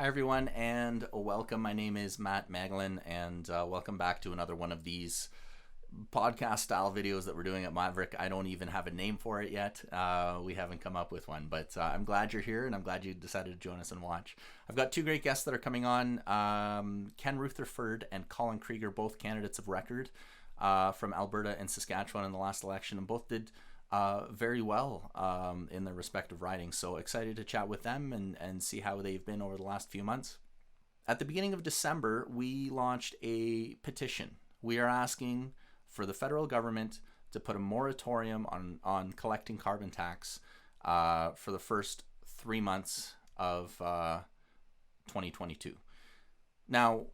Hi, everyone, and welcome. My name is Matt Maglin, and welcome back to another one of these podcast style videos that we're doing at Maverick. I don't even have a name for it yet. We haven't come up with one, but I'm glad you're here, and I'm glad you decided to join us and watch. I've got two great guests that are coming on, Ken Rutherford and Colin Krieger, both candidates of record from Alberta and Saskatchewan in the last election, and both did very well in their respective ridings. So excited to chat with them and see how they've been over the last few months. At the beginning of December, we launched a petition. We are asking for the federal government to put a moratorium on collecting carbon tax for the first 3 months of 2022. Now,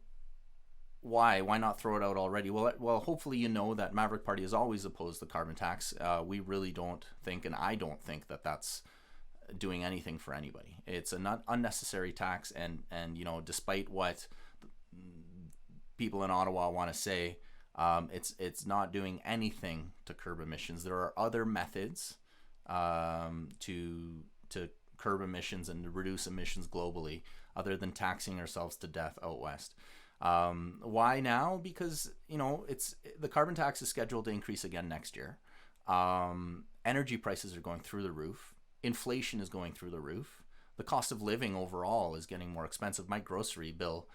why not throw it out already? Well, hopefully you know that Maverick Party has always opposed the carbon tax. We really don't think, and I don't think, that that's doing anything for anybody. It's an unnecessary tax, and despite what people in Ottawa want to say, it's not doing anything to curb emissions. There are other methods to curb emissions and to reduce emissions globally, other than taxing ourselves to death out west. Why now? Because it's the carbon tax is scheduled to increase again next year. Energy prices are going through the roof. Inflation is going through the roof. The cost of living overall is getting more expensive. My grocery bill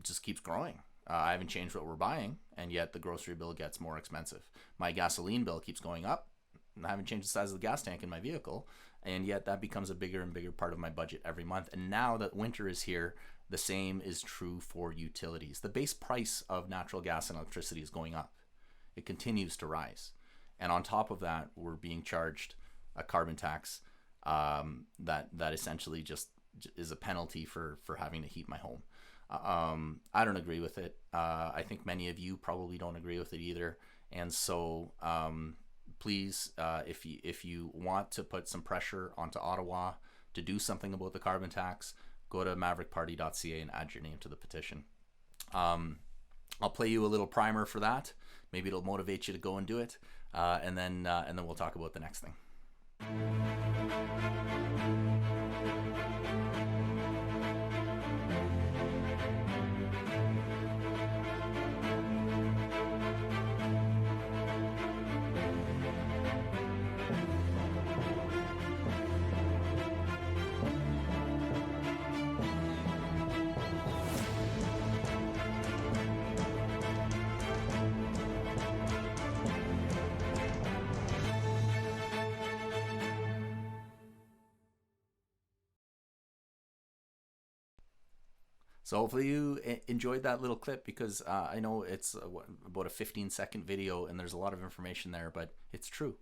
just keeps growing. I haven't changed what we're buying, and yet the grocery bill gets more expensive. My gasoline bill keeps going up. I haven't changed the size of the gas tank in my vehicle, and yet that becomes a bigger and bigger part of my budget every month. And now that winter is here, the same is true for utilities. The base price of natural gas and electricity is going up. It continues to rise. And on top of that, we're being charged a carbon tax that essentially just is a penalty for having to heat my home. I don't agree with it. I think many of you probably don't agree with it either. And so please, if you want to put some pressure onto Ottawa to do something about the carbon tax, go to maverickparty.ca and add your name to the petition. I'll play you a little primer for that. Maybe it'll motivate you to go and do it, and then we'll talk about the next thing. So hopefully you enjoyed that little clip, because I know it's about a 15-second video and there's a lot of information there, but it's true.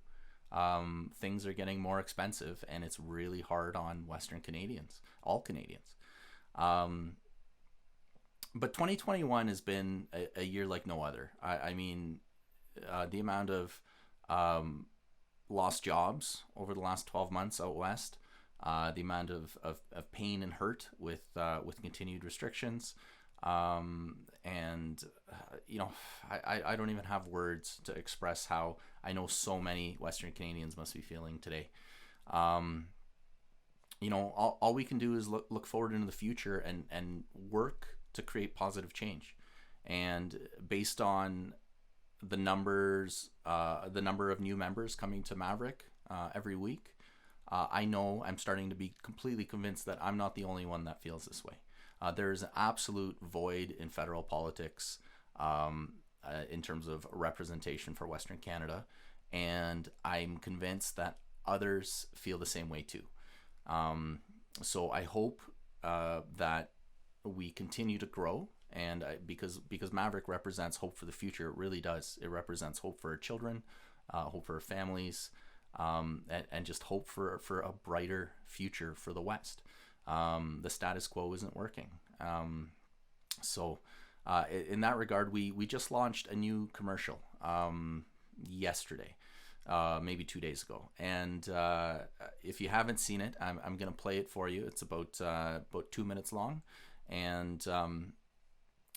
Things are getting more expensive, and it's really hard on Western Canadians, all Canadians. But 2021 has been a year like no other. I mean, the amount of lost jobs over the last 12 months out west, the amount of pain and hurt with continued restrictions, and I don't even have words to express how I know so many Western Canadians must be feeling today. All we can do is look forward into the future and work to create positive change. And based on the numbers, the number of new members coming to Maverick every week, I know I'm starting to be completely convinced that I'm not the only one that feels this way. There's an absolute void in federal politics in terms of representation for Western Canada, and I'm convinced that others feel the same way too. So I hope that we continue to grow, and because Maverick represents hope for the future. It really does. It represents hope for our children, hope for our families, and just hope for a brighter future for the West. The status quo isn't working. So in that regard, we just launched a new commercial yesterday, maybe 2 days ago. And if you haven't seen it, I'm going to play it for you. It's about 2 minutes long. And,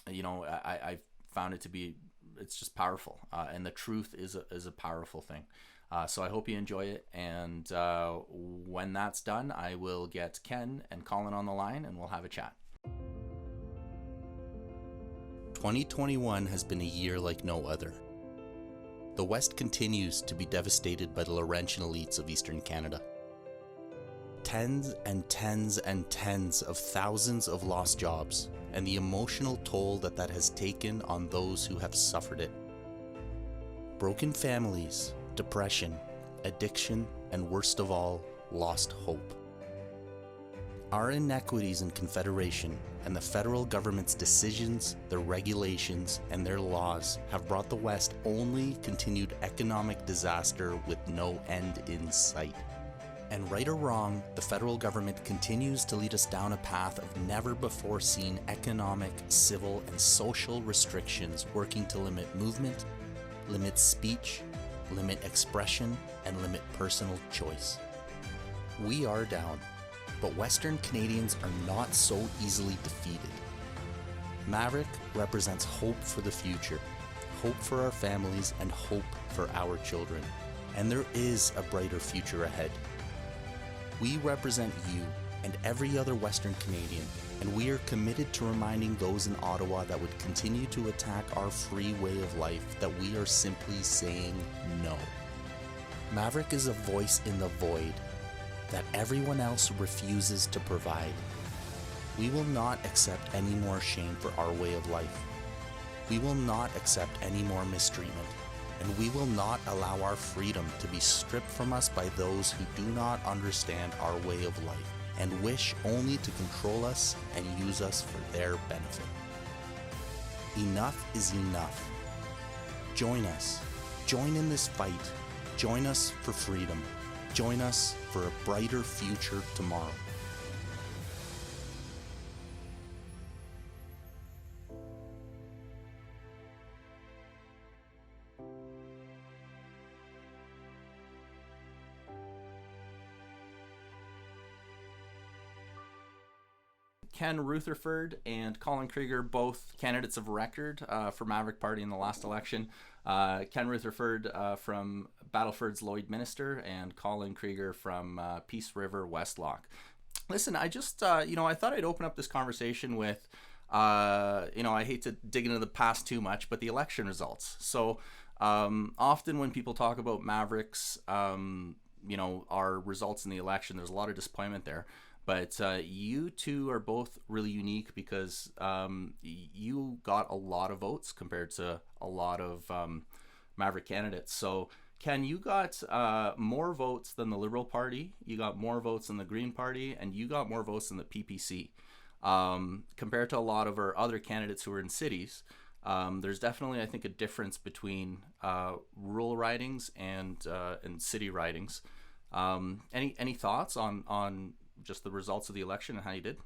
I found it to be, it's just powerful. And the truth is a powerful thing. So I hope you enjoy it. And when that's done, I will get Ken and Colin on the line and we'll have a chat. 2021 has been a year like no other. The West continues to be devastated by the Laurentian elites of Eastern Canada. Tens and tens and tens of thousands of lost jobs, and the emotional toll that has taken on those who have suffered it. Broken families, depression, addiction, and worst of all, lost hope. Our inequities in Confederation and the federal government's decisions, their regulations, and their laws have brought the West only continued economic disaster with no end in sight. And right or wrong, the federal government continues to lead us down a path of never before seen economic, civil, and social restrictions working to limit movement, limit speech, limit expression, and limit personal choice. We are down, but Western Canadians are not so easily defeated. Maverick represents hope for the future, hope for our families, and hope for our children. And there is a brighter future ahead. We represent you and every other Western Canadian, and we are committed to reminding those in Ottawa that would continue to attack our free way of life that we are simply saying no. Maverick is a voice in the void that everyone else refuses to provide. We will not accept any more shame for our way of life. We will not accept any more mistreatment, and we will not allow our freedom to be stripped from us by those who do not understand our way of life and wish only to control us and use us for their benefit. Enough is enough. Join us. Join in this fight. Join us for freedom. Join us for a brighter future tomorrow. Ken Rutherford and Colin Krieger, both candidates of record for Maverick Party in the last election. Ken Rutherford from Battleford's Lloydminster and Colin Krieger from Peace River Westlock. Listen, I just, I thought I'd open up this conversation with, I hate to dig into the past too much, but the election results. So often when people talk about Mavericks, our results in the election, there's a lot of disappointment there. But you two are both really unique because you got a lot of votes compared to a lot of Maverick candidates. So, Ken, you got more votes than the Liberal Party, you got more votes than the Green Party, and you got more votes than the PPC. Compared to a lot of our other candidates who are in cities, there's definitely, I think, a difference between rural ridings and city ridings. Any thoughts on just the results of the election and how you did?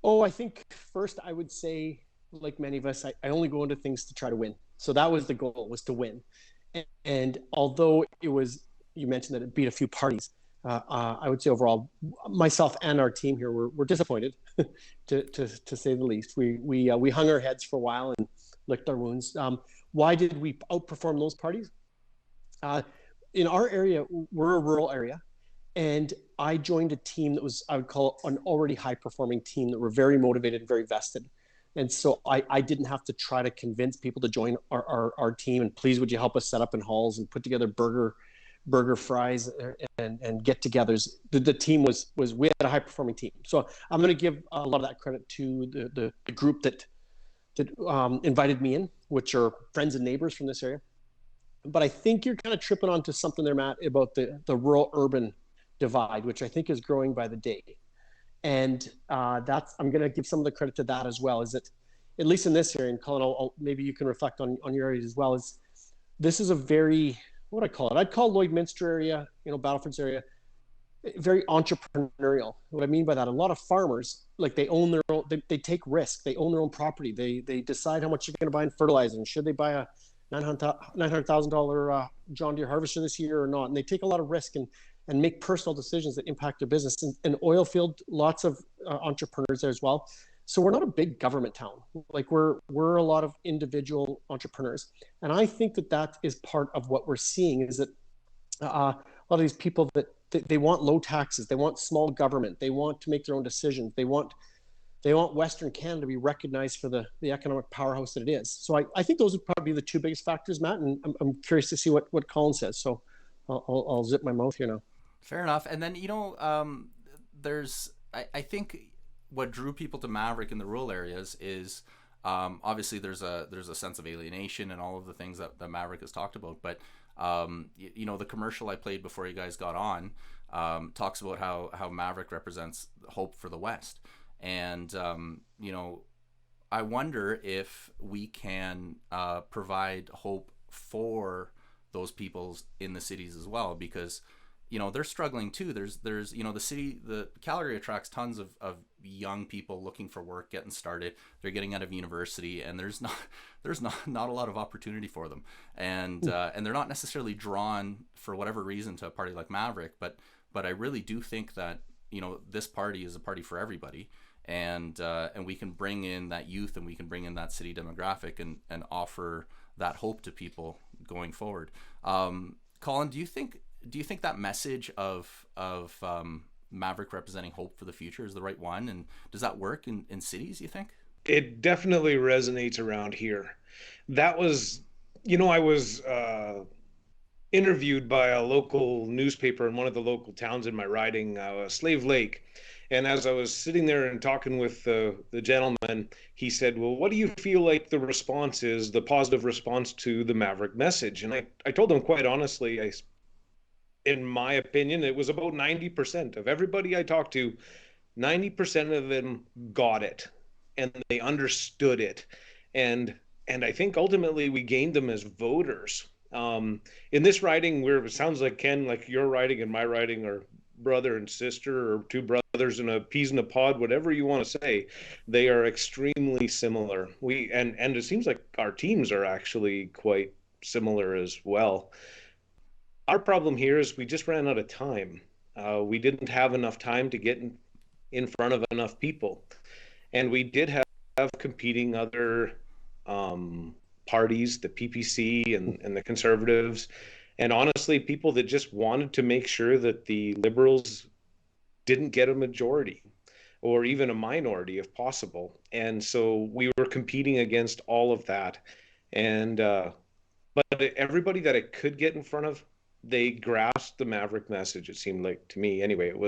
Oh, I think first I would say, like many of us, I only go into things to try to win. So that was the goal, was to win. And although it was, you mentioned that it beat a few parties, I would say overall, myself and our team here were disappointed, to say the least. We hung our heads for a while and licked our wounds. Why did we outperform those parties? In our area, we're a rural area. And I joined a team that was, I would call an already high-performing team that were very motivated and very vested. And so I didn't have to try to convince people to join our team. And please, would you help us set up in halls and put together burger fries and get-togethers. The team we had a high-performing team. So I'm going to give a lot of that credit to the group that invited me in, which are friends and neighbors from this area. But I think you're kind of tripping onto something there, Matt, about the rural-urban divide, which I think is growing by the day. And I'm going to give some of the credit to that as well, is that at least in this area, and Colin, maybe you can reflect on your areas as well, is this is a very, what I call it? I'd call Lloydminster area, Battleford's area, very entrepreneurial. What I mean by that, a lot of farmers, like they own their own, they take risk. They own their own property. They decide how much you're going to buy in fertilizer. And should they buy a $900,000 John Deere harvester this year or not? And they take a lot of risk and make personal decisions that impact their business. And oil field, lots of entrepreneurs there as well. So we're not a big government town. Like we're a lot of individual entrepreneurs, and I think that is part of what we're seeing is that a lot of these people that they want low taxes, they want small government, they want to make their own decisions, they want Western Canada to be recognized for the economic powerhouse that it is. So I think those would probably be the two biggest factors, Matt. And I'm curious to see what Colin says. So I'll zip my mouth here now. Fair enough. And then there's I think what drew people to Maverick in the rural areas is obviously there's a sense of alienation and all of the things that Maverick has talked about. But the commercial I played before you guys got on talks about how Maverick represents hope for the West. And I wonder if we can provide hope for those peoples in the cities as well, because they're struggling too. There's the Calgary attracts tons of young people looking for work, getting started. They're getting out of university, and there's not a lot of opportunity for them, and they're not necessarily drawn for whatever reason to a party like Maverick. But I really do think that this party is a party for everybody, and we can bring in that youth, and we can bring in that city demographic, and offer that hope to people going forward. Colin, do you think that message of Maverick representing hope for the future is the right one, and does that work in cities, you think? It definitely resonates around here. That was, I was interviewed by a local newspaper in one of the local towns in my riding, Slave Lake. And as I was sitting there and talking with the gentleman, he said, well, what do you feel like the response is, the positive response to the Maverick message? And I told him quite honestly, in my opinion, it was about 90% of everybody I talked to, 90% of them got it and they understood it. And I think ultimately we gained them as voters. In this riding, where it sounds like, Ken, like your riding and my riding are brother and sister, or two brothers in a peas in a pod, whatever you want to say, they are extremely similar. And it seems like our teams are actually quite similar as well. Our problem here is we just ran out of time. We didn't have enough time to get in front of enough people. And we did have competing other parties, the PPC and the Conservatives, and honestly, people that just wanted to make sure that the Liberals didn't get a majority or even a minority if possible. And so we were competing against all of that. And but everybody that I could get in front of, they grasped the Maverick message, it seemed like to me. Anyway, it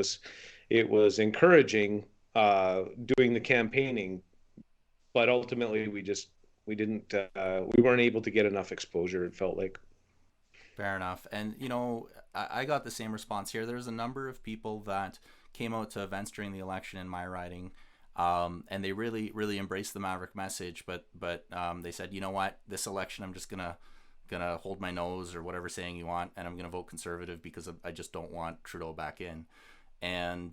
was encouraging doing the campaigning, but ultimately we weren't able to get enough exposure, it felt like. Fair enough. And I got the same response here. There's a number of people that came out to events during the election in my riding, and they really, really embraced the Maverick message, but they said, you know what, this election I'm just gonna hold my nose, or whatever saying you want, and I'm gonna vote Conservative because I just don't want Trudeau back in. And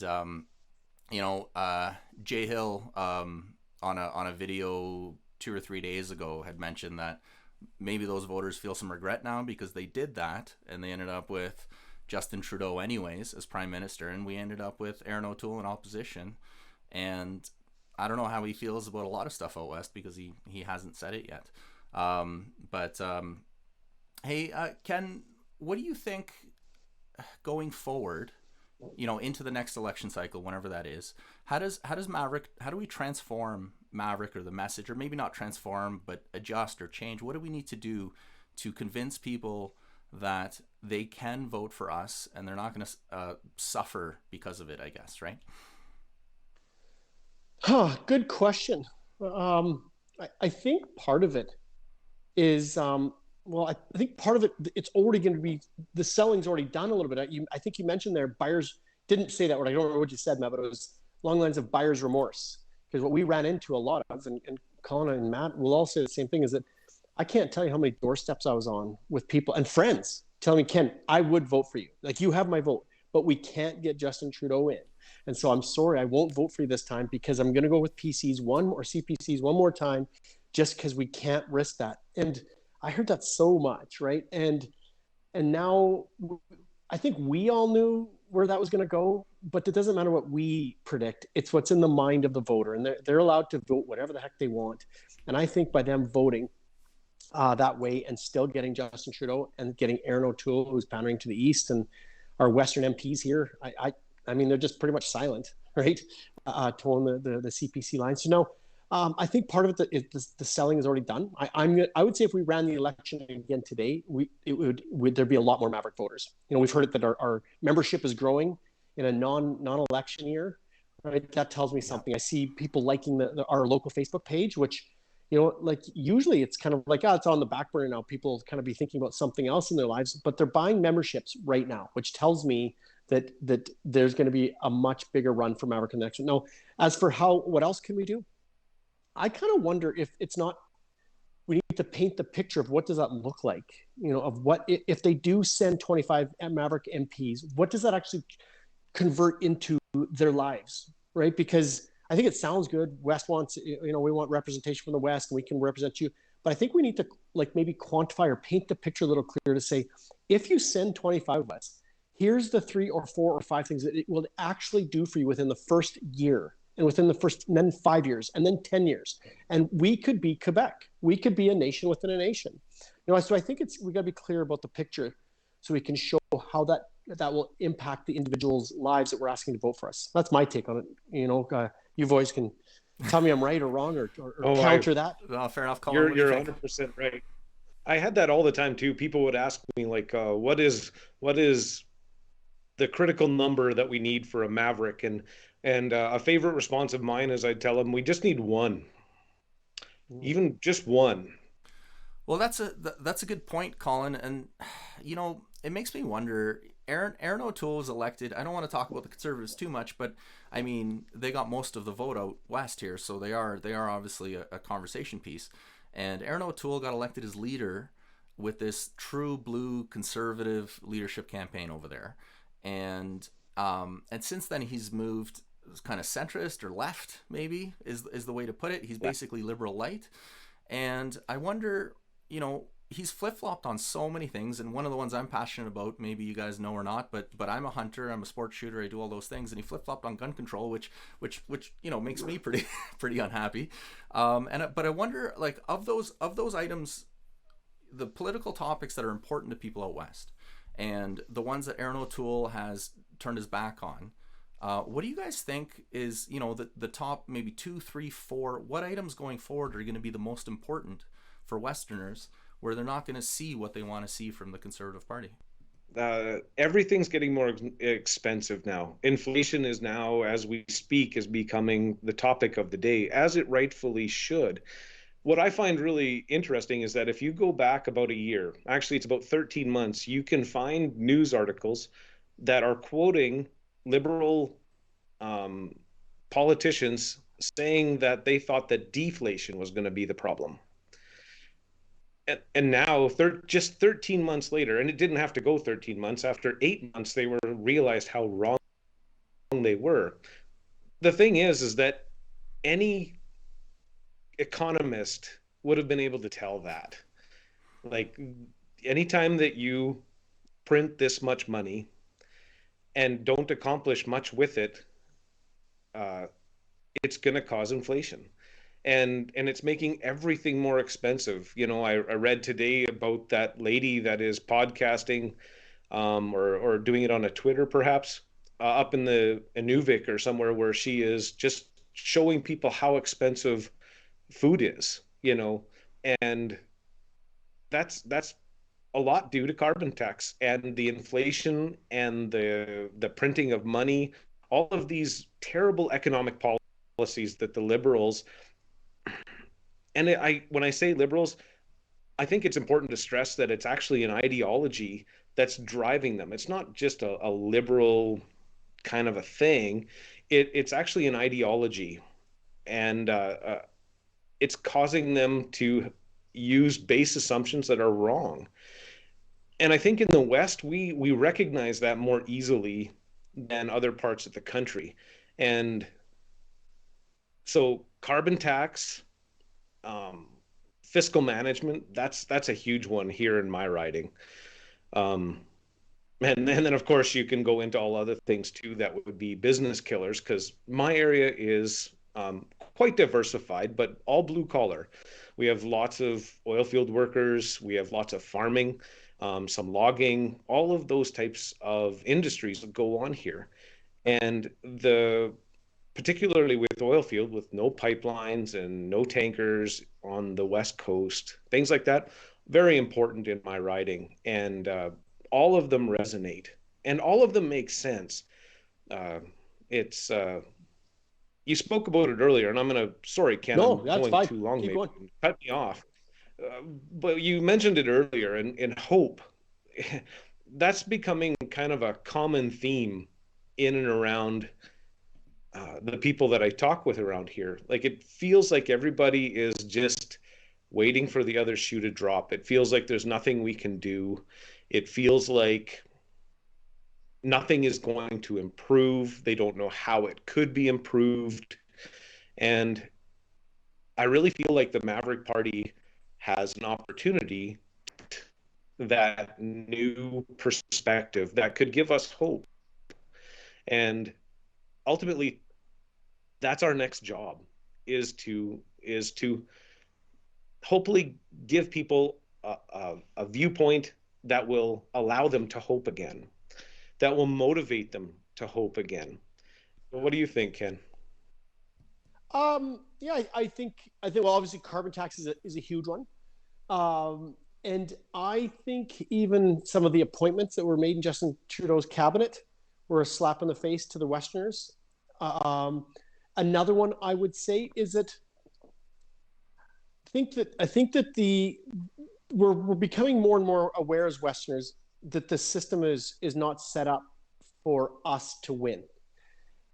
Jay Hill on a video 2 or 3 days ago had mentioned that maybe those voters feel some regret now because they did that and they ended up with Justin Trudeau anyways as Prime Minister, and we ended up with Aaron O'Toole in opposition. And I don't know how he feels about a lot of stuff out west because he hasn't said it yet. Hey, Ken, what do you think going forward, into the next election cycle, whenever that is? How do we transform Maverick, or the message, or maybe not transform, but adjust or change? What do we need to do to convince people that they can vote for us and they're not going to suffer because of it, I guess, right? Good question. I think part of it is, I think part of it, it's already going to be, the selling's already done a little bit. I think you mentioned there, buyers didn't say that word. I don't remember what you said, Matt, but it was along the lines of buyer's remorse. Because what we ran into a lot of, and Colin and Matt will all say the same thing, is that I can't tell you how many doorsteps I was on with people and friends telling me, Ken, I would vote for you. Like, you have my vote, but we can't get Justin Trudeau in. And so I'm sorry, I won't vote for you this time because I'm going to go with CPCs one more time, just because we can't risk that. And I heard that so much, right? And now I think we all knew where that was going to go, but it doesn't matter what we predict. It's what's in the mind of the voter, and they're allowed to vote whatever the heck they want. And I think by them voting that way and still getting Justin Trudeau and getting Aaron O'Toole, who's pandering to the east, and our Western MPs here, I mean, they're just pretty much silent, right? Towing the CPC line. So no, I think part of it is the selling is already done. I would say if we ran the election again today, would there'd be a lot more Maverick voters. You know, we've heard it that our membership is growing in a non-election year, right? That tells me something. I see people liking our local Facebook page, which, you know, like usually it's kind of like, it's on the back burner now. People kind of be thinking about something else in their lives, but they're buying memberships right now, which tells me that there's going to be a much bigger run for Maverick in the next one. Now, as for what else can we do? I kind of wonder if it's not, we need to paint the picture of what does that look like, you know, of what, if they do send 25 Maverick MPs, what does that actually convert into their lives, right? Because I think it sounds good. West wants, you know, we want representation from the West and we can represent you. But I think we need to like maybe quantify or paint the picture a little clearer to say, if you send 25 of us, here's the 3 or 4 or 5 things that it will actually do for you within the first year and within the first, and then 5 years and then 10 years. And we could be Quebec. We could be a nation within a nation. You know, so I think we got to be clear about the picture so we can show how that will impact the individuals' lives that we're asking to vote for us. That's my take on it. You know, you boys can tell me I'm right or wrong or counter that. Well, fair enough, Colin. You're 100% right. I had that all the time too. People would ask me like, what is the critical number that we need for a Maverick? And a favorite response of mine is I'd tell them we just need one, even just one. Well, that's a good point, Colin. And you know, it makes me wonder. Aaron O'Toole was elected. I don't want to talk about the Conservatives too much, but I mean, they got most of the vote out west here, so they are obviously a conversation piece. And Aaron O'Toole got elected as leader with this true blue conservative leadership campaign over there, and since then he's moved kind of centrist or left, maybe is the way to put it. He's basically liberal light, and I wonder, you know, he's flip-flopped on so many things, and one of the ones I'm passionate about, maybe you guys know or not, but I'm a hunter, I'm a sports shooter, I do all those things, and he flip-flopped on gun control, which you know makes me pretty unhappy. But I wonder, like, of those items, the political topics that are important to people out west, and the ones that Aaron O'Toole has turned his back on, what do you guys think is, you know, the top maybe 2, 3, 4, what items going forward are going to be the most important for Westerners, where they're not going to see what they want to see from the Conservative Party? Everything's getting more expensive now. Inflation is now, as we speak, is becoming the topic of the day, as it rightfully should. What I find really interesting is that if you go back about a year, actually it's about 13 months, you can find news articles that are quoting liberal politicians saying that they thought that deflation was going to be the problem. And now, just 13 months later, and it didn't have to go 13 months, after 8 months, they realized how wrong they were. The thing is that any economist would have been able to tell that. Like, anytime that you print this much money and don't accomplish much with it, it's going to cause inflation. And it's making everything more expensive. You know, I read today about that lady that is podcasting or doing it on a Twitter perhaps up in the Inuvik or somewhere, where she is just showing people how expensive food is, you know, and that's a lot due to carbon tax and the inflation and the printing of money, all of these terrible economic policies that the Liberals, and when I say Liberals, I think it's important to stress that it's actually an ideology that's driving them. It's not just a liberal kind of a thing. It's actually an ideology, and it's causing them to use base assumptions that are wrong. And I think in the West, we recognize that more easily than other parts of the country. And so carbon tax, fiscal management, that's a huge one here in my riding. And then, of course, you can go into all other things too that would be business killers, because my area is quite diversified, but all blue collar. We have lots of oil field workers, we have lots of farming, some logging, all of those types of industries that go on here. And the particularly with oil field, with no pipelines and no tankers on the West Coast, things like that, very important in my writing. And all of them resonate and all of them make sense. Uh, it's You spoke about it earlier, and I'm going to, sorry, Ken, No, I'm that's going fine. too long, Keep maybe. going. Cut me off. But you mentioned it earlier, and hope. That's becoming kind of a common theme in and around the people that I talk with around here. Like, it feels like everybody is just waiting for the other shoe to drop. It feels like there's nothing we can do. It feels like nothing is going to improve. They don't know how it could be improved. And I really feel like the Maverick Party has an opportunity, that new perspective that could give us hope. And ultimately, that's our next job, is to hopefully give people a viewpoint that will allow them to hope again, that will motivate them to hope again. What do you think, Ken? Yeah, I think well, obviously carbon tax is a huge one. And I think even some of the appointments that were made in Justin Trudeau's cabinet were a slap in the face to the Westerners. Um, Another one I would say is that I think that the we're becoming more and more aware as Westerners that the system is not set up for us to win.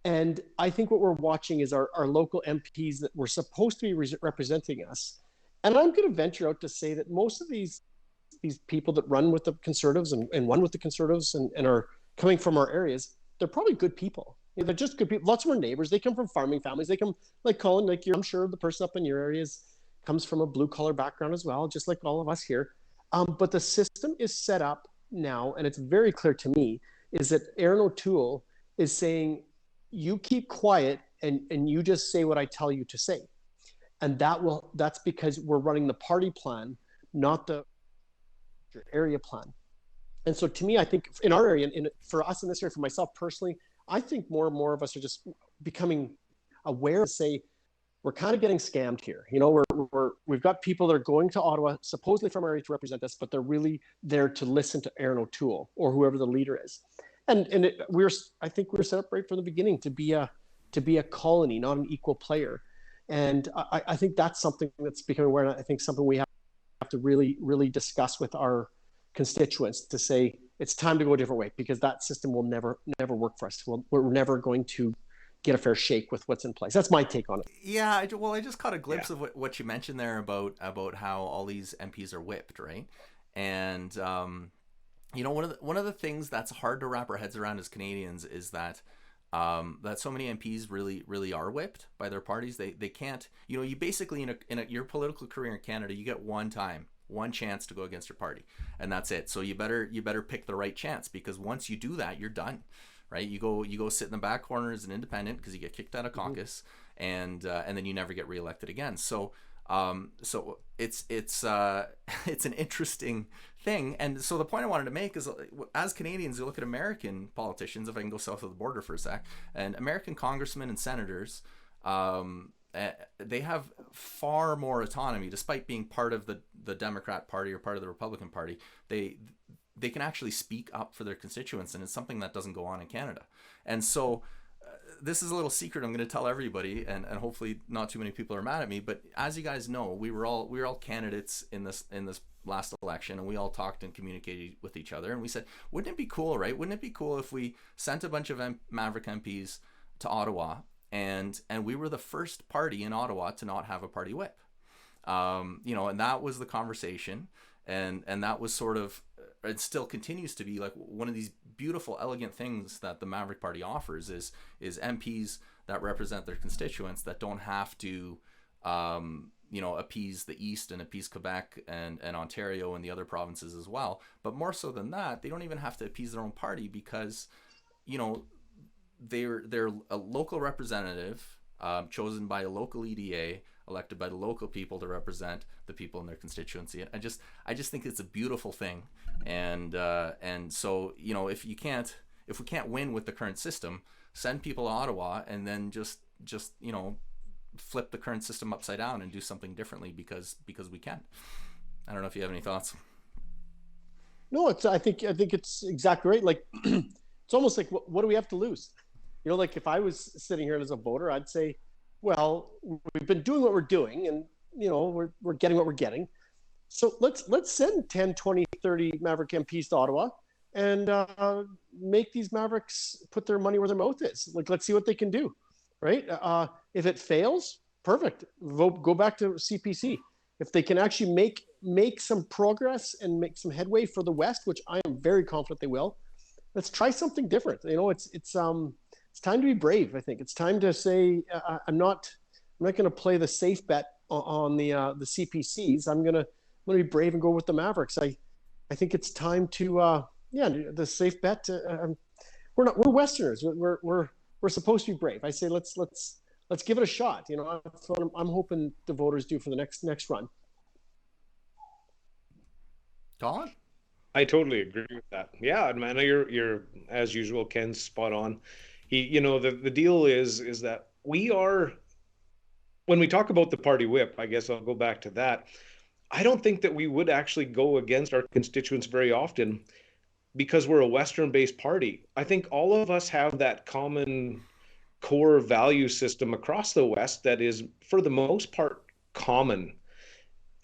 And I think what we're watching is our local MPs that were supposed to be representing us. And I'm going to venture out to say that most of these people that run with the Conservatives and run with the Conservatives and are coming from our areas, they're probably good people. You know, they're just good people. Lots of our neighbors, they come from farming families. They come, like Colin, like I'm sure the person up in your areas comes from a blue collar background as well, just like all of us here. But the system is set up now, and it's very clear to me, is that Aaron O'Toole is saying, you keep quiet and you just say what I tell you to say. And that's because we're running the party plan, not the area plan. And so to me, I think in our area, for us in this area, for myself personally, I think more and more of us are just becoming aware, say, we're kind of getting scammed here. You know, we've got people that are going to Ottawa supposedly from our area to represent us, but they're really there to listen to Aaron O'Toole or whoever the leader is. I think we're set up right from the beginning to be a colony, not an equal player. And I think that's something that's becoming aware. And I think something we have to really, really discuss with our constituents to say it's time to go a different way, because that system will never work for us. We're never going to get a fair shake with what's in place. That's my take on it. Yeah, I just caught a glimpse Yeah. of what you mentioned there about how all these MPs are whipped, right? And one of the things that's hard to wrap our heads around as Canadians is that so many MPs really are whipped by their parties. They can't. You basically in your political career in Canada, you get one chance to go against your party, and that's it. So you better pick the right chance, because once you do that, you're done, right? You go sit in the back corner as an independent because you get kicked out of caucus, and then you never get reelected again. So it's it's an interesting thing. And so the point I wanted to make is, as Canadians, you look at American politicians, if I can go south of the border for a sec, and American congressmen and senators, they have far more autonomy, despite being part of the Democrat Party or part of the Republican Party. They can actually speak up for their constituents, and it's something that doesn't go on in Canada. And so this is a little secret I'm going to tell everybody, and hopefully not too many people are mad at me. But as you guys know, we were all candidates in this last election, and we all talked and communicated with each other, and we said, wouldn't it be cool, right? Wouldn't it be cool if we sent a bunch of Maverick MPs to Ottawa, and we were the first party in Ottawa to not have a party whip? And that was the conversation, and that was sort of, it still continues to be like one of these beautiful, elegant things that the Maverick Party offers is MPs that represent their constituents, that don't have to appease the East and appease Quebec and Ontario and the other provinces as well. But more so than that, they don't even have to appease their own party, because, they're a local representative, chosen by a local EDA, elected by the local people to represent the people in their constituency. I just think it's a beautiful thing. And so, if we can't win with the current system, send people to Ottawa and then just flip the current system upside down and do something differently, because we can. I don't know if you have any thoughts. No, I think it's exactly right. Like, it's almost like, what do we have to lose? Like, if I was sitting here as a voter, I'd say, well, we've been doing what we're doing, and we're getting what we're getting. So let's send 10, 20, 30 Maverick MPs to Ottawa and make these Mavericks put their money where their mouth is. Like, let's see what they can do, right? If it fails, perfect. Go back to CPC. If they can actually make some progress and make some headway for the West, which I am very confident they will, let's try something different. It's time to be brave. I think it's time to say, I'm not going to play the safe bet on the CPCs. I'm going to be brave and go with the Mavericks. I think it's time to the safe bet. We're Westerners. We're supposed to be brave. I say let's give it a shot. That's what I'm hoping the voters do for the next run. Colin? I totally agree with that. Yeah, man, you're as usual, Ken's spot on. The deal is that we are, when we talk about the party whip, I guess I'll go back to that. I don't think that we would actually go against our constituents very often, because we're a Western-based party. I think all of us have that common core value system across the West that is, for the most part, common.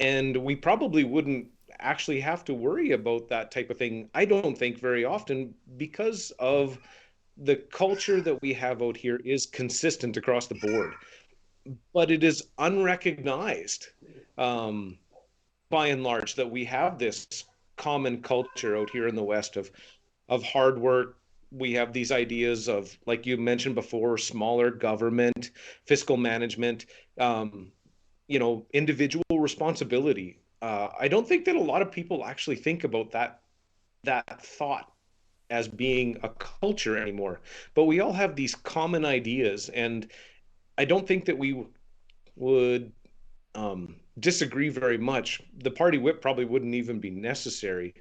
And we probably wouldn't actually have to worry about that type of thing, I don't think, very often, because of the culture that we have out here is consistent across the board. But it is unrecognized, by and large, that we have this common culture out here in the West of hard work. We have these ideas of, like you mentioned before, smaller government, fiscal management, individual responsibility. I don't think that a lot of people actually think about that thought as being a culture anymore. But we all have these common ideas, and I don't think that we would disagree very much. The party whip probably wouldn't even be necessary.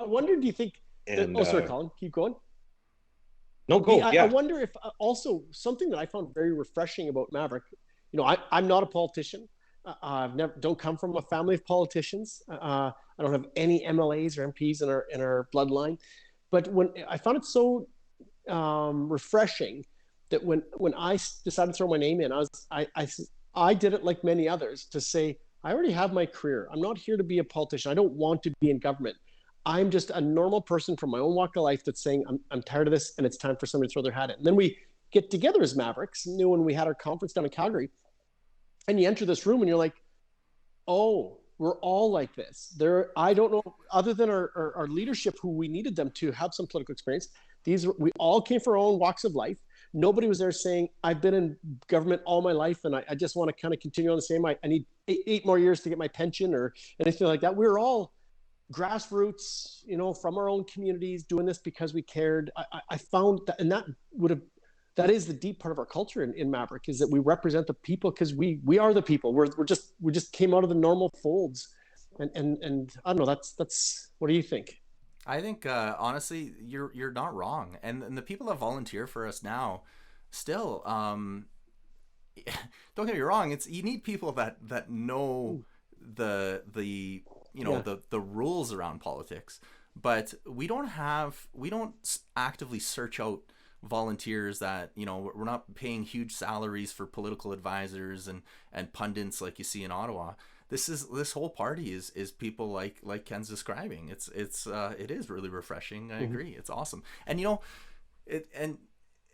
I wonder, do you think sorry, Colin, keep going. No, go. I wonder if also something that I found very refreshing about Maverick, I'm not a politician. Don't come from a family of politicians. I don't have any MLAs or MPs in our bloodline. But when I found it so refreshing that when I decided to throw my name in, I did it like many others, to say, I already have my career. I'm not here to be a politician. I don't want to be in government. I'm just a normal person from my own walk of life that's saying, I'm tired of this, and it's time for somebody to throw their hat in. And then we get together as Mavericks. When we had our conference down in Calgary, and you enter this room and you're like, oh, we're all like this. I don't know, other than our leadership, who we needed them to have some political experience. We all came from our own walks of life. Nobody was there saying, I've been in government all my life and I just want to kind of continue on the same. I need eight more years to get my pension or anything like that. We were all grassroots, from our own communities, doing this because we cared. I found that, and that is the deep part of our culture in Maverick, is that we represent the people, because we are the people. We just came out of the normal folds, and I don't know. That's what do you think? I think honestly, you're not wrong, and the people that volunteer for us now, still, don't get me wrong. You need people that know the rules around politics, but we don't actively search out volunteers that, we're not paying huge salaries for political advisors and pundits like you see in Ottawa. This whole party is people like Ken's describing. It is really refreshing. I agree. It's awesome. And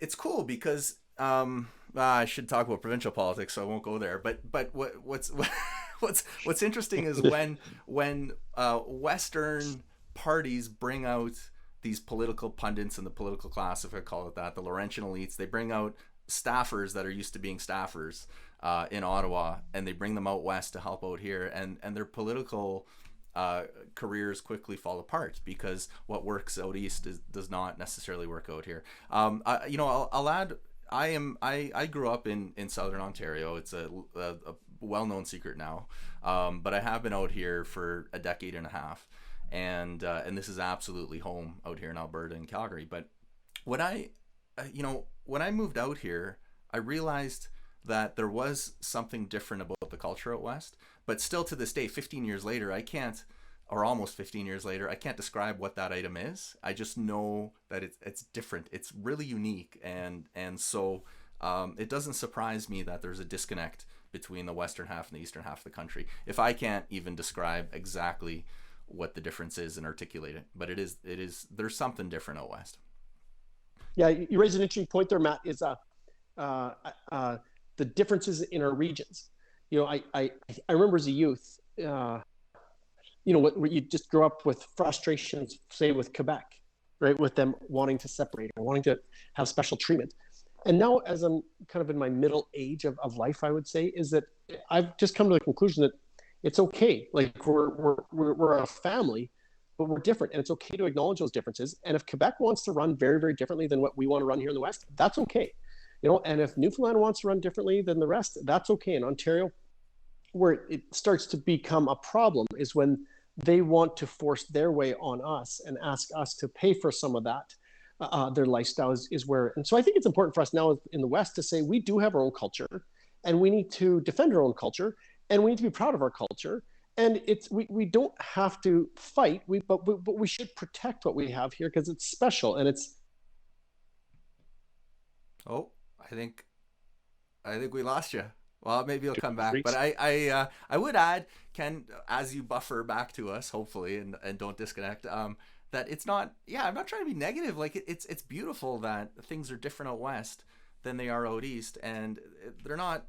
it's cool because I should talk about provincial politics, so I won't go there. But what's interesting is when Western parties bring out these political pundits and the political class, if I call it that, the Laurentian elites, they bring out staffers that are used to being staffers, in Ottawa, and they bring them out west to help out here, and their political careers quickly fall apart because what works out east does not necessarily work out here. I'll add. I grew up in Southern Ontario. It's a well-known secret now, but I have been out here for a decade and a half, and this is absolutely home out here in Alberta and Calgary. But when I moved out here, I realized that there was something different about the culture out west. But still, to this day, 15 years later, I can't, or almost 15 years later, I can't describe what that item is. I just know that it's different. It's really unique, and so it doesn't surprise me that there's a disconnect between the western half and the eastern half of the country, if I can't even describe exactly what the difference is and articulate it. But it is there's something different out west. Yeah, you raise an interesting point there, Matt. Is the differences in our regions. I remember as a youth, where you just grow up with frustrations, say with Quebec, right, with them wanting to separate or wanting to have special treatment. And now, as I'm kind of in my middle age of life, I would say, is that I've just come to the conclusion that it's okay. Like we're a family, but we're different, and it's okay to acknowledge those differences. And if Quebec wants to run very, very differently than what we want to run here in the West, that's okay. And if Newfoundland wants to run differently than the rest, that's okay. In Ontario, where it starts to become a problem is when they want to force their way on us and ask us to pay for some of that. Their lifestyle is where, and so I think it's important for us now in the West to say we do have our own culture, and we need to defend our own culture, and we need to be proud of our culture. And we don't have to fight, but we should protect what we have here because it's special and it's. Oh, I think we lost you. Well, maybe you'll come back. But I would add, Ken, as you buffer back to us, hopefully, and don't disconnect, that it's not. Yeah, I'm not trying to be negative. Like it's beautiful that things are different out west than they are out east, and they're not.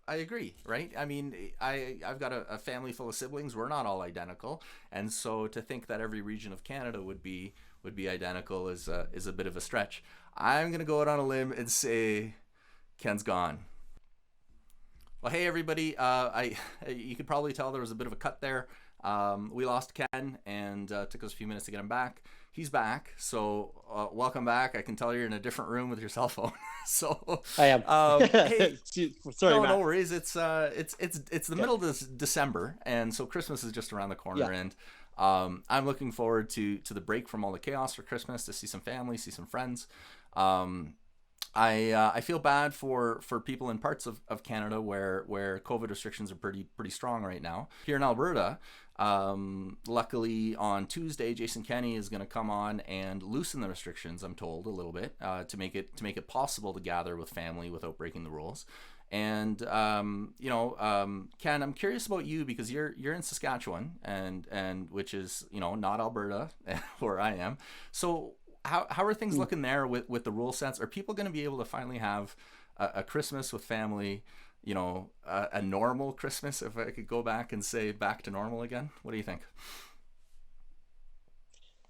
I agree, right? I mean, I've got a family full of siblings. We're not all identical, and so to think that every region of Canada would be identical is a bit of a stretch. I'm gonna go out on a limb and say Ken's gone. Well, hey everybody. You could probably tell there was a bit of a cut there. We lost Ken, and took us a few minutes to get him back. He's back, so welcome back. I can tell you're in a different room with your cell phone. So I am. Hey, sorry, no worries. It's the middle of December, and so Christmas is just around the corner. Yeah. And I'm looking forward to the break from all the chaos for Christmas, to see some family, see some friends. I feel bad for people in parts of Canada where COVID restrictions are pretty strong right now. Here in Alberta, luckily on Tuesday, Jason Kenney is going to come on and loosen the restrictions, I'm told, a little bit, to make it possible to gather with family without breaking the rules. And Ken, I'm curious about you because you're in Saskatchewan, and which is not Alberta where I am. So how are things looking there with the rule sets? Are people going to be able to finally have a Christmas with family? A normal Christmas, if I could go back and say back to normal again? What do you think?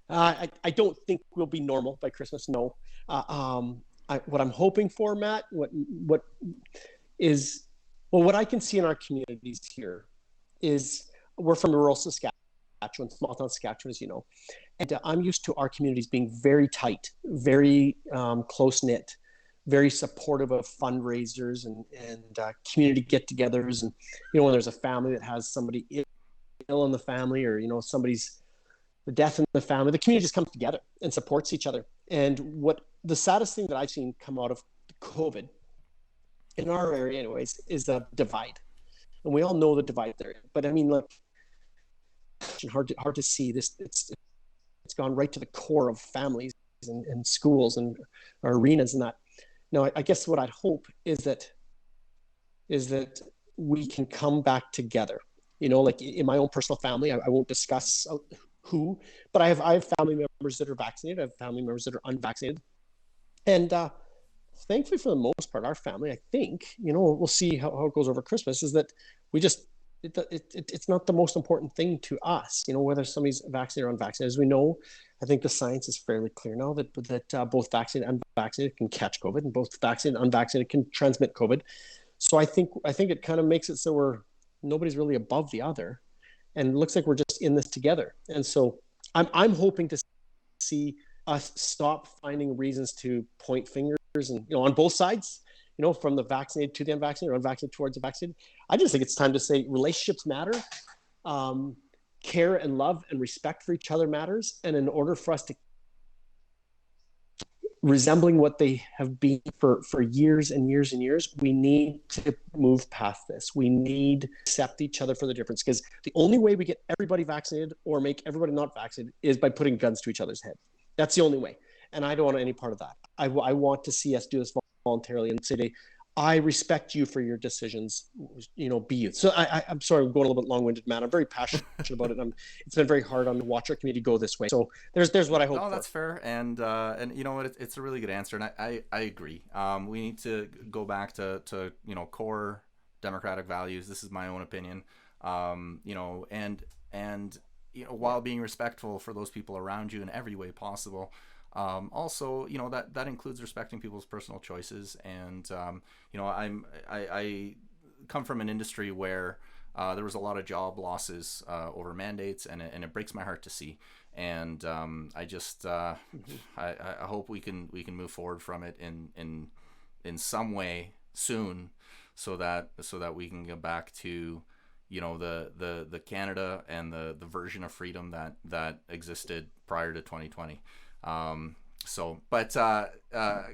I don't think we'll be normal by Christmas. No. What I'm hoping for, Matt, what I can see in our communities here is we're from rural Saskatchewan, small town Saskatchewan, as you know, and I'm used to our communities being very tight, very close knit, very supportive of fundraisers and community get-togethers, and when there's a family that has somebody ill in the family, or somebody's the death in the family, the community just comes together and supports each other. And what the saddest thing that I've seen come out of COVID in our area, anyways, is the divide, and we all know the divide there. But I mean, look, hard to see this. It's gone right to the core of families and schools and our arenas and that. Now, I guess what I'd hope is that we can come back together. Like in my own personal family, I won't discuss who, but I have family members that are vaccinated. I have family members that are unvaccinated, and thankfully, for the most part, our family, I think, we'll see how it goes over Christmas. Is that we just it's not the most important thing to us, whether somebody's vaccinated or unvaccinated. As we know, I think the science is fairly clear now that both vaccinated and unvaccinated can catch COVID, and both vaccinated and unvaccinated can transmit COVID. So I think it kind of makes it so nobody's really above the other, and it looks like we're just in this together. And so I'm hoping to see us stop finding reasons to point fingers, and on both sides, from the vaccinated to the unvaccinated, or unvaccinated towards the vaccinated. I just think it's time to say relationships matter. Um, Care and love and respect for each other matters. And in order for us to resembling what they have been for years and years and years, we need to move past this. We need to accept each other for the difference, because the only way we get everybody vaccinated or make everybody not vaccinated is by putting guns to each other's head. That's the only way. And I don't want any part of that. I want to see us do this voluntarily and say, I respect you for your decisions, be you. So I'm sorry, I'm going a little bit long-winded, man. I'm very passionate about it. It's been very hard on the watcher community go this way. So there's what I hope. Oh, that's fair. And you know what? It's a really good answer. And I agree. We need to go back to core democratic values. This is my own opinion. And while being respectful for those people around you in every way possible. Also, that includes respecting people's personal choices. And, I come from an industry where there was a lot of job losses over mandates, and it breaks my heart to see. And I just I hope we can move forward from it in some way soon, so that we can get back to the Canada and the version of freedom that existed prior to 2020.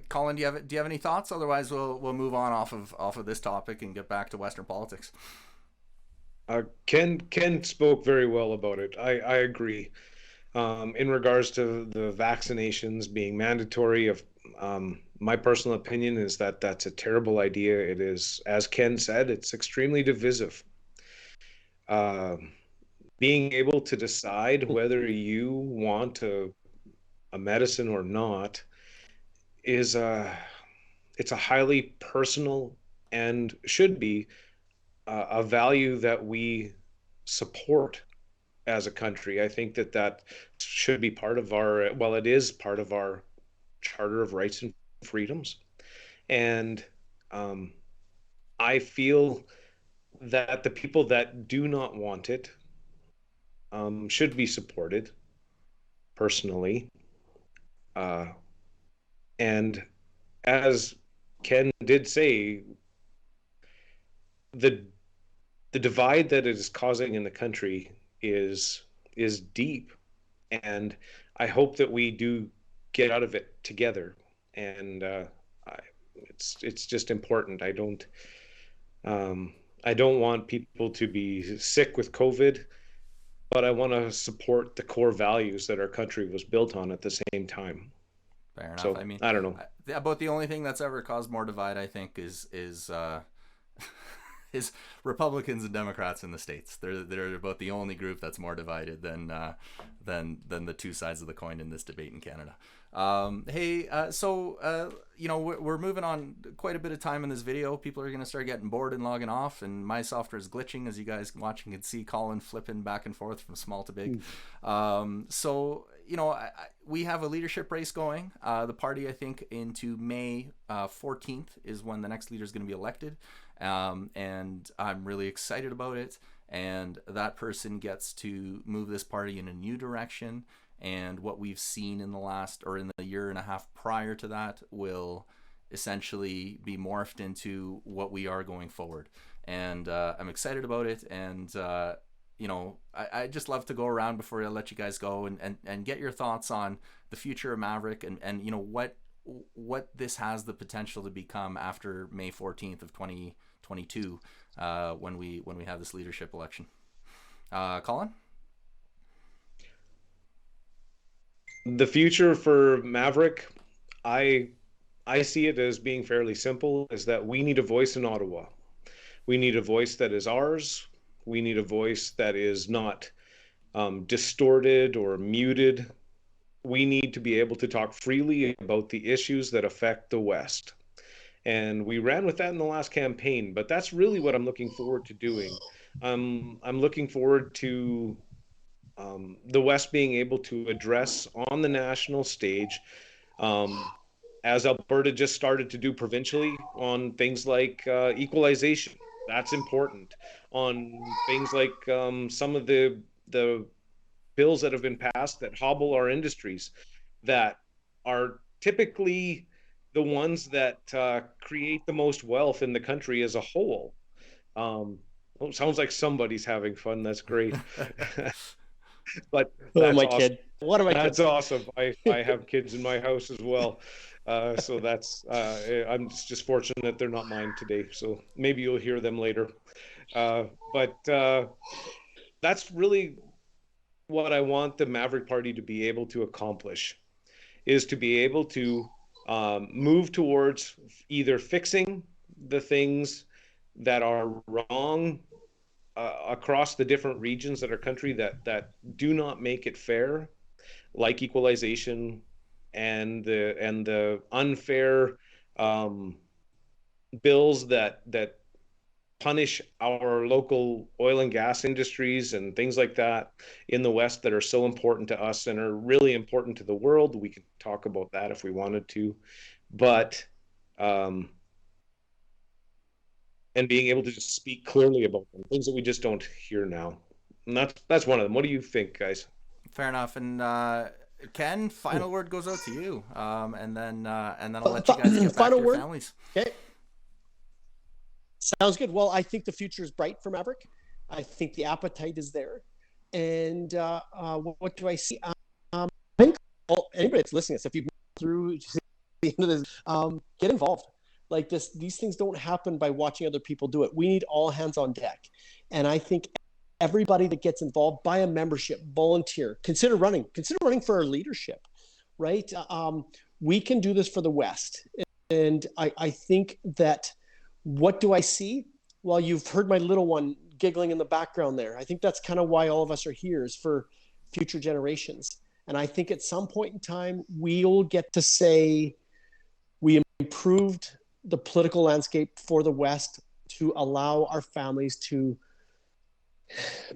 Colin, do you have any thoughts? Otherwise, we'll move on off of this topic and get back to Western politics. Ken spoke very well about it. I agree. In regards to the vaccinations being mandatory, my personal opinion is that that's a terrible idea. It is, as Ken said, it's extremely divisive. Being able to decide whether you want a medicine or not is it's a highly personal, and should be a value that we support as a country. I think that should be part of it is part of our Charter of Rights and Freedoms. And I feel that the people that do not want it should be supported personally. And as Ken did say, the divide that it is causing in the country is deep, and I hope that we do get out of it together. And it's just important. I don't want people to be sick with COVID, but I want to support the core values that our country was built on at the same time. Fair enough. So, I don't know. About the only thing that's ever caused more divide, I think, is is Republicans and Democrats in the States. They're about the only group that's more divided than the two sides of the coin in this debate in Canada. We're moving on quite a bit of time in this video. People are going to start getting bored and logging off, and my software is glitching, as you guys watching can see Colin flipping back and forth from small to big. We have a leadership race going. The party, I think, into May 14th is when the next leader is going to be elected. And I'm really excited about it. And that person gets to move this party in a new direction. And what we've seen in the year and a half prior to that will essentially be morphed into what we are going forward. And I'm excited about it. And I just love to go around before I let you guys go and get your thoughts on the future of Maverick and what this has the potential to become after May 14th of 2022 when we have this leadership election. Colin? The future for Maverick, I see it as being fairly simple, is that we need a voice in Ottawa. We need a voice that is ours. We need a voice that is not distorted or muted. We need to be able to talk freely about the issues that affect the West. And we ran with that in the last campaign, but that's really what I'm looking forward to doing. I'm looking forward to the West being able to address on the national stage as Alberta just started to do provincially on things like equalization. That's important. On things like some of the bills that have been passed that hobble our industries, that are typically the ones that create the most wealth in the country as a whole. Um, well, it sounds like somebody's having fun. That's great. But Oh, that's my awesome. kid. What am I That's kids? awesome. I have kids in my house as well. So that's I'm just fortunate they're not mine today. So maybe you'll hear them later. But that's really what I want the Maverick Party to be able to accomplish, is to be able to move towards either fixing the things that are wrong across the different regions that our country that do not make it fair, like equalization and the unfair um, bills that punish our local oil and gas industries and things like that in the West that are so important to us and are really important to the world. We could talk about that if we wanted to, but um, and being able to just speak clearly about them, things that we just don't hear now. And that's one of them. What do you think, guys? Fair enough. And Ken, final word goes out to you, and then I'll let you guys get back to Final your word. families. Okay. Sounds good. Well, I think the future is bright for Maverick. I think the appetite is there. And what do I see? I think anybody that's listening to this, if you've been through the end of this, get involved. Like this, these things don't happen by watching other people do it. We need all hands on deck. And I think everybody that gets involved, buy a membership, volunteer, consider running for our leadership, right? We can do this for the West. And I think that, what do I see? Well, you've heard my little one giggling in the background there. I think that's kind of why all of us are here, is for future generations. And I think at some point in time, we'll get to say we improved the political landscape for the West to allow our families to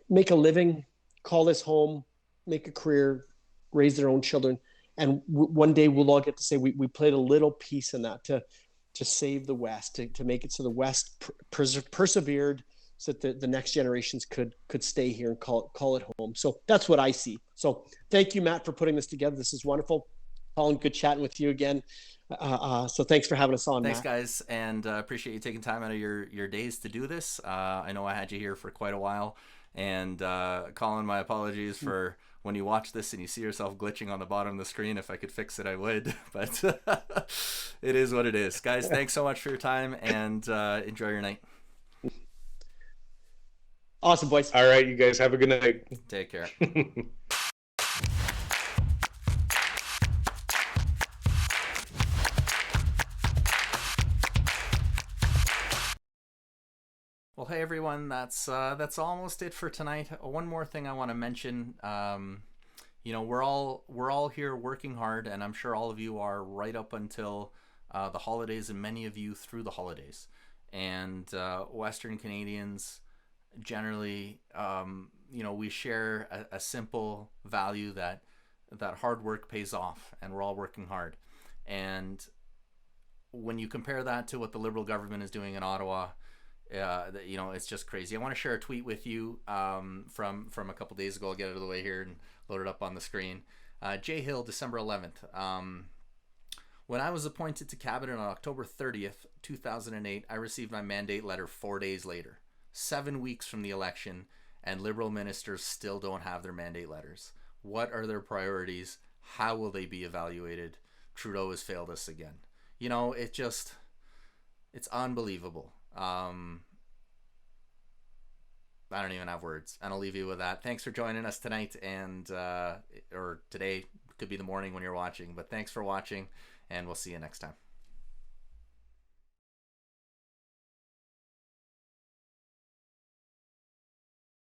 make a living, call this home, make a career, raise their own children. And one day we'll all get to say we played a little piece in that to save the West, to make it so the West persevered, so that the next generations could stay here and call it home. So that's what I see. So thank you, Matt, for putting this together. This is wonderful. Colin, good chatting with you again. So thanks for having us on, Thanks, Matt. guys, and appreciate you taking time out of your days to do this. I know I had you here for quite a while, and Colin, my apologies for when you watch this and you see yourself glitching on the bottom of the screen. If I could fix it, I would, but it is what it is. Guys, thanks so much for your time, and enjoy your night. Awesome, boys. All right, you guys have a good night. Take care. Well, hey everyone, that's almost it for tonight. One more thing I want to mention. We're all here working hard, and I'm sure all of you are right up until the holidays, and many of you through the holidays. And Western Canadians generally, we share a simple value that hard work pays off, and we're all working hard. And when you compare that to what the Liberal government is doing in Ottawa, it's just crazy. I want to share a tweet with you from a couple days ago. I'll get it out of the way here and load it up on the screen. Jay Hill, December 11th. When I was appointed to cabinet on October 30th, 2008, I received my mandate letter 4 days later, 7 weeks from the election, and Liberal ministers still don't have their mandate letters. What are their priorities? How will they be evaluated? Trudeau has failed us again. It's unbelievable. I don't even have words, and I'll leave you with that. Thanks for joining us tonight, and or today, could be the morning when you're watching, but thanks for watching, and we'll see you next time.